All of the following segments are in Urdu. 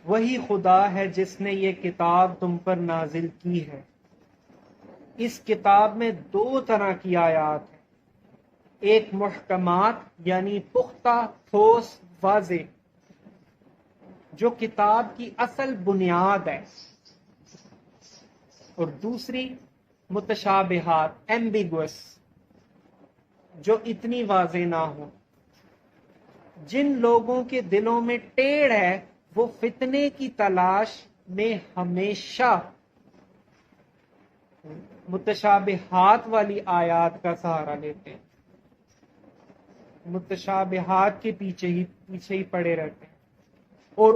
وہی خدا ہے جس نے یہ کتاب تم پر نازل کی ہے۔ اس کتاب میں دو طرح کی آیات ہیں، ایک محکمات یعنی پختہ، ٹھوس، واضح، جو کتاب کی اصل بنیاد ہے، اور دوسری متشابہات، ایمبیگوس، جو اتنی واضح نہ ہو۔ جن لوگوں کے دلوں میں ٹیڑھ ہے وہ فتنے کی تلاش میں ہمیشہ متشابہات والی آیات کا سہارا لیتے ہیں، متشابہات کے پیچھے ہی پڑے رہتے ہیں، اور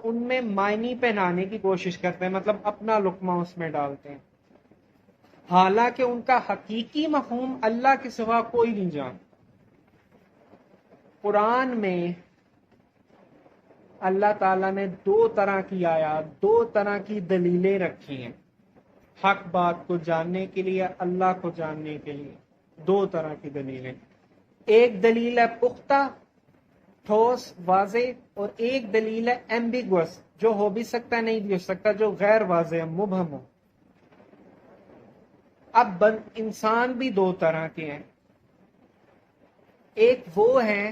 ان میں معنی پہنانے کی کوشش کرتے ہیں، مطلب اپنا لقمہ اس میں ڈالتے ہیں، حالانکہ ان کا حقیقی مفہوم اللہ کے سوا کوئی نہیں جانتا۔ قرآن میں اللہ تعالیٰ نے دو طرح کی آیات، دو طرح کی دلیلیں رکھی ہیں حق بات کو جاننے کے لیے، اللہ کو جاننے کے لیے، دو طرح کی دلیلیں۔ ایک دلیل ہے پختہ، ٹھوس، واضح، اور ایک دلیل ہے ایمبیگوس، جو ہو بھی سکتا ہے نہیں بھی ہو سکتا، جو غیر واضح ہے، مبہم ہو۔ اب انسان بھی دو طرح کے ہیں، ایک وہ ہیں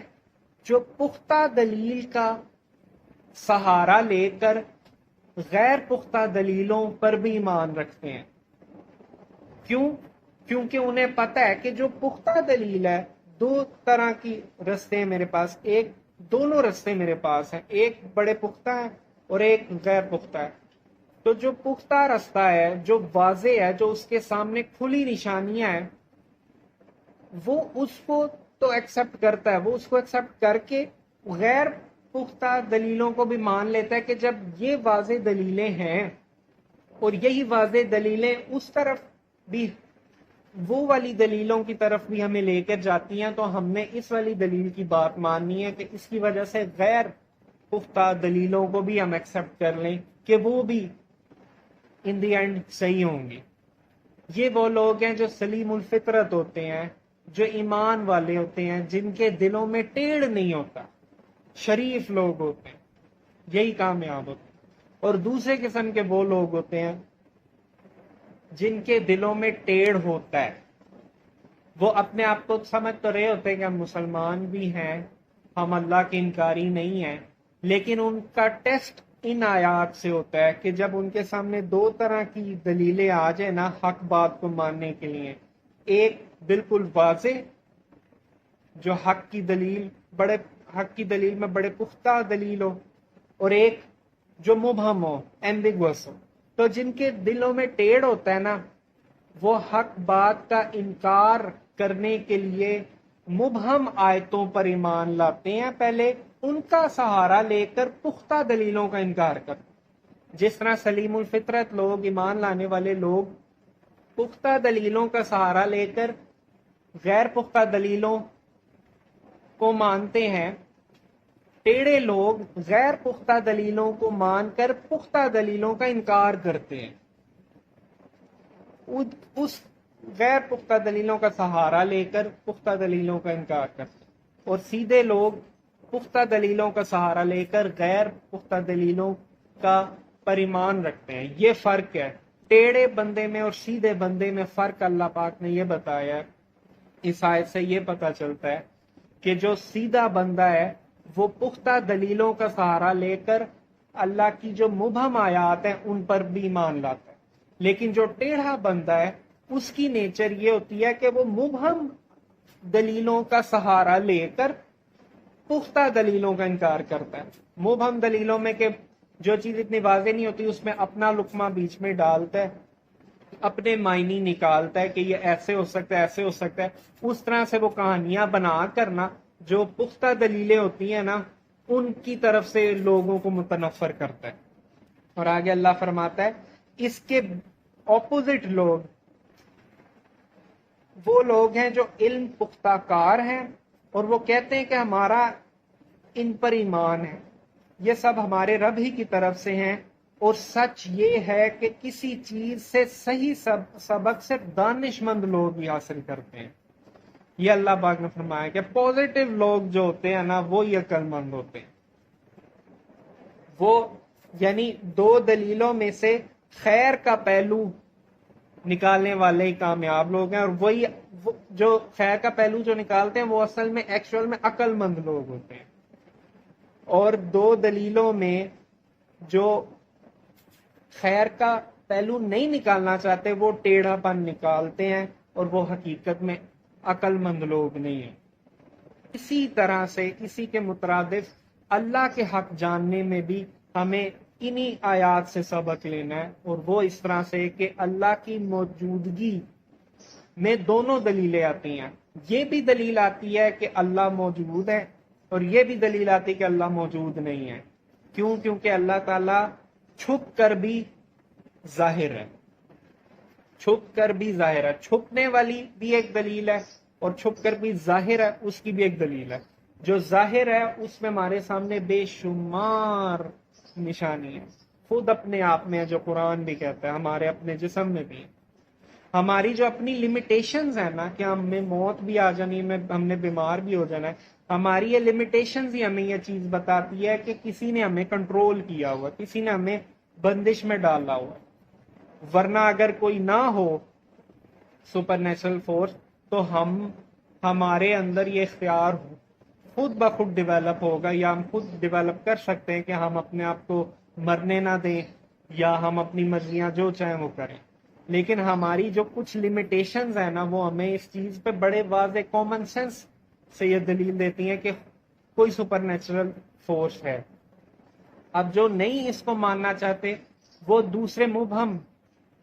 جو پختہ دلیل کا سہارا لے کر غیر پختہ دلیلوں پر بھی ایمان رکھتے ہیں۔ کیونکہ انہیں پتہ ہے کہ جو پختہ دلیل ہے، دو طرح کی رستے ہیں میرے پاس، دونوں رستے میرے پاس ہیں، ایک بڑے پختہ ہے اور ایک غیر پختہ ہے۔ تو جو پختہ رستہ ہے، جو واضح ہے، جو اس کے سامنے کھلی نشانیاں ہیں، وہ اس کو تو ایکسپٹ کرتا ہے، وہ اس کو ایکسپٹ کر کے غیر پختہ دلیلوں کو بھی مان لیتا ہے کہ جب یہ واضح دلیلیں ہیں اور یہی واضح دلیلیں اس طرف بھی، وہ والی دلیلوں کی طرف بھی ہمیں لے کر جاتی ہیں، تو ہم نے اس والی دلیل کی بات ماننی ہے کہ اس کی وجہ سے غیر پختہ دلیلوں کو بھی ہم ایکسپٹ کر لیں کہ وہ بھی ان دی اینڈ صحیح ہوں گی۔ یہ وہ لوگ ہیں جو سلیم الفطرت ہوتے ہیں، جو ایمان والے ہوتے ہیں، جن کے دلوں میں ٹیڑھ نہیں ہوتا، شریف لوگ ہوتے ہیں، یہی کامیاب ہوتے ہیں۔ اور دوسرے قسم کے وہ لوگ ہوتے ہیں جن کے دلوں میں ٹیڑھ ہوتا ہے، وہ اپنے آپ کو سمجھ تو رہے ہوتے ہیں کہ ہم مسلمان بھی ہیں، ہم اللہ کے انکاری نہیں ہیں، لیکن ان کا ٹیسٹ ان آیات سے ہوتا ہے کہ جب ان کے سامنے دو طرح کی دلیلیں آ جائیں نا حق بات کو ماننے کے لیے، ایک بالکل واضح جو حق کی دلیل میں بڑے پختہ دلیل ہو، اور ایک جو مبہم ہو، ایمبیگوس ہو، تو جن کے دلوں میں ٹیڑھ ہوتا ہے نا، وہ حق بات کا انکار کرنے کے لیے مبہم آیتوں پر ایمان لاتے ہیں، پہلے ان کا سہارا لے کر پختہ دلیلوں کا انکار کرتے ہیں۔ جس طرح سلیم الفطرت لوگ، ایمان لانے والے لوگ پختہ دلیلوں کا سہارا لے کر غیر پختہ دلیلوں کو مانتے ہیں، ٹیڑے لوگ غیر پختہ دلیلوں کو مان کر پختہ دلیلوں کا انکار کرتے ہیں، اس غیر پختہ دلیلوں کا سہارا لے کر پختہ دلیلوں کا انکار کرتے ہیں، اور سیدھے لوگ پختہ دلیلوں کا سہارا لے کر غیر پختہ دلیلوں کا پر ایمان رکھتے ہیں۔ یہ فرق ہے، ٹیڑے بندے میں اور سیدھے بندے میں فرق اللہ پاک نے یہ بتایا ہے۔ اس آیت سے یہ پتہ چلتا ہے کہ جو سیدھا بندہ ہے وہ پختہ دلیلوں کا سہارا لے کر اللہ کی جو مبہم آیات ہیں ان پر بھی ایمان لاتا ہے، لیکن جو ٹیڑھا بندہ ہے اس کی نیچر یہ ہوتی ہے کہ وہ مبہم دلیلوں کا سہارا لے کر پختہ دلیلوں کا انکار کرتا ہے۔ مبہم دلیلوں میں کہ جو چیز اتنی واضح نہیں ہوتی اس میں اپنا لقمہ بیچ میں ڈالتا ہے، اپنے معنی نکالتا ہے کہ یہ ایسے ہو سکتا ہے، ایسے ہو سکتا ہے، اس طرح سے وہ کہانیاں بنا کرنا جو پختہ دلیلیں ہوتی ہیں نا ان کی طرف سے لوگوں کو متنفر کرتا ہے۔ اور آگے اللہ فرماتا ہے اس کے اپوزٹ لوگ وہ لوگ ہیں جو علم پختہ کار ہیں، اور وہ کہتے ہیں کہ ہمارا ان پر ایمان ہے، یہ سب ہمارے رب ہی کی طرف سے ہیں، اور سچ یہ ہے کہ کسی چیز سے صحیح سبق صرف دانش مند لوگ ہی حاصل کرتے ہیں۔ یہ اللہ پاک نے فرمایا کہ پازیٹیو لوگ جو ہوتے ہیں نا وہ یہ عقل مند ہوتے ہیں، وہ یعنی دو دلیلوں میں سے خیر کا پہلو نکالنے والے ہی کامیاب لوگ ہیں، اور وہی جو خیر کا پہلو جو نکالتے ہیں وہ اصل میں ایکچوئل میں عقل مند لوگ ہوتے ہیں، اور دو دلیلوں میں جو خیر کا پہلو نہیں نکالنا چاہتے وہ ٹیڑھا پن نکالتے ہیں، اور وہ حقیقت میں عقل مند لوگ نہیں ہیں۔ اسی طرح سے اسی کے مترادف اللہ کے حق جاننے میں بھی ہمیں انہی آیات سے سبق لینا ہے، اور وہ اس طرح سے کہ اللہ کی موجودگی میں دونوں دلیلیں آتی ہیں۔ یہ بھی دلیل آتی ہے کہ اللہ موجود ہے، اور یہ بھی دلیل آتی ہے کہ اللہ موجود نہیں ہے۔ کیوں؟ کیونکہ اللہ تعالیٰ چھپ کر بھی ظاہر ہے، چھپ کر بھی ظاہر ہے۔ چھپنے والی بھی ایک دلیل ہے، اور چھپ کر بھی ظاہر ہے اس کی بھی ایک دلیل ہے۔ جو ظاہر ہے اس میں ہمارے سامنے بے شمار نشانی ہے، خود اپنے آپ میں ہے، جو قرآن بھی کہتا ہے، ہمارے اپنے جسم میں بھی ہے۔ ہماری جو اپنی لمیٹیشنز ہیں نا، کہ ہمیں موت بھی آ جانی ہے، ہم نے بیمار بھی ہو جانا ہے، ہماری یہ لمیٹیشنز ہی ہمیں یہ چیز بتاتی ہے کہ کسی نے ہمیں کنٹرول کیا ہوا، کسی نے ہمیں بندش میں ڈالا ہوا۔ ورنہ اگر کوئی نہ ہو سپر نیچرل فورس تو ہمارے اندر یہ اختیار خود بخود ڈیولپ ہوگا، یا ہم خود ڈیولپ کر سکتے ہیں کہ ہم اپنے آپ کو مرنے نہ دیں، یا ہم اپنی مرضیاں جو چاہیں وہ کریں۔ لیکن ہماری جو کچھ لمیٹیشنز ہیں نا، وہ ہمیں اس چیز پہ بڑے واضح کامن سینس سے یہ دلیل دیتی ہیں کہ کوئی سپر نیچرل فورس ہے۔ اب جو نہیں اس کو ماننا چاہتے وہ دوسرے مبہم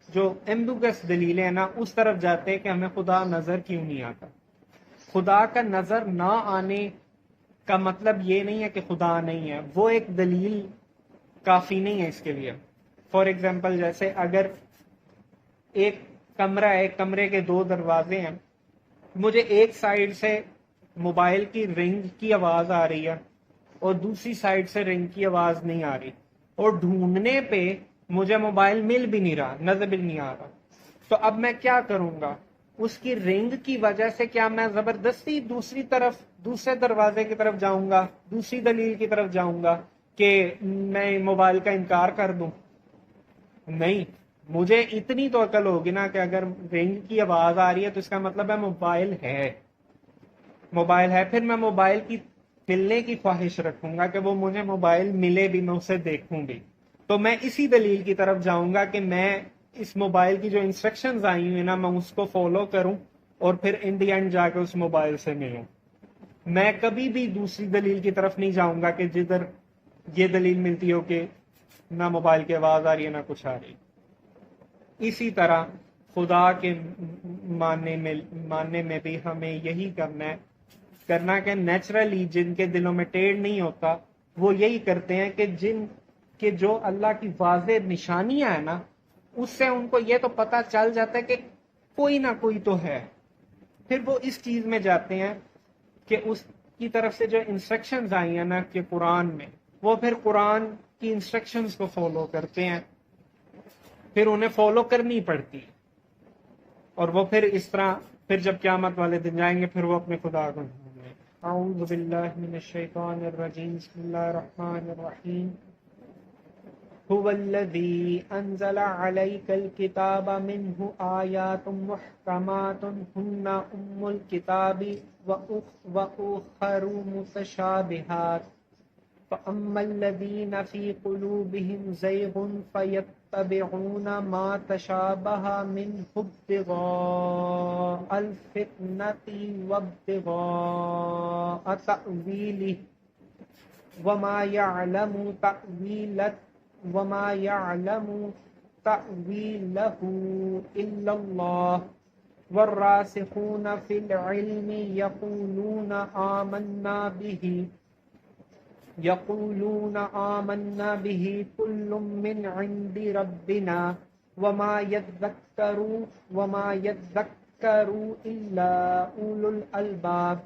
جو ایمبیگس دلیلیں ہیں نا اس طرف جاتے ہیں کہ ہمیں خدا نظر کیوں نہیں آتا۔ خدا کا نظر نہ آنے کا مطلب یہ نہیں ہے کہ خدا نہیں ہے، وہ ایک دلیل کافی نہیں ہے اس کے لیے۔ فار ایگزامپل جیسے اگر ایک کمرہ ہے، ایک کمرے کے دو دروازے ہیں، مجھے ایک سائڈ سے موبائل کی رنگ کی آواز آ رہی ہے اور دوسری سائڈ سے رنگ کی آواز نہیں آ رہی، اور ڈھونڈنے پہ مجھے موبائل مل بھی نہیں رہا، نظر بھی نہیں آ رہا، تو اب میں کیا کروں گا؟ اس کی رنگ کی وجہ سے کیا میں زبردستی دوسری طرف، دوسرے دروازے کی طرف جاؤں گا، دوسری دلیل کی طرف جاؤں گا کہ میں موبائل کا انکار کر دوں؟ نہیں، مجھے اتنی تو عقل ہوگی نا کہ اگر رنگ کی آواز آ رہی ہے تو اس کا مطلب ہے موبائل ہے، موبائل ہے، پھر میں موبائل کی ملنے کی خواہش رکھوں گا کہ وہ مجھے موبائل ملے بھی، میں اسے دیکھوں بھی، تو میں اسی دلیل کی طرف جاؤں گا کہ میں اس موبائل کی جو انسٹرکشنز آئی ہوئی نا میں اس کو فالو کروں، اور پھر ان دی اینڈ جا کے اس موبائل سے ملوں۔ میں کبھی بھی دوسری دلیل کی طرف نہیں جاؤں گا کہ جدھر یہ دلیل ملتی ہو کہ نہ موبائل کی آواز آ رہی ہے نہ کچھ آ رہی۔ اسی طرح خدا کے ماننے میں بھی ہمیں یہی کرنا کہ نیچرلی جن کے دلوں میں ٹیڑھ نہیں ہوتا وہ یہی کرتے ہیں کہ جو اللہ کی واضح نشانیاں ہیں نا اس سے ان کو یہ تو پتہ چل جاتا ہے کہ کوئی نہ کوئی تو ہے، پھر وہ اس چیز میں جاتے ہیں کہ اس کی طرف سے جو انسٹرکشنز آئی ہیں نا کہ قرآن میں، وہ پھر قرآن کی انسٹرکشنز کو فالو کرتے ہیں، پھر انہیں فالو کرنی پڑتی، اور وہ پھر اس طرح پھر جب قیامت والے دن جائیں گے پھر وہ اپنے خدا کو ڈھونڈیں گے۔ اعوذ باللہ من الشیطان الرجیم، بسم اللہ الرحمن الرحیم۔ هو الذی انزل علیک الکتاب منہ آیات محکمات ہن ام الکتاب وأخر متشابہات فأما الذین فی قلوبہم زیغ فیتبعون ما تشابہ منہ ابتغاء الفتنۃ وابتغاء تأویلہ وما يعلم تأویلہ الا اللہ والراسخون فی العلم یقولون آمنا به كل من عند ربنا وما يذكر إلا أولو الألباب۔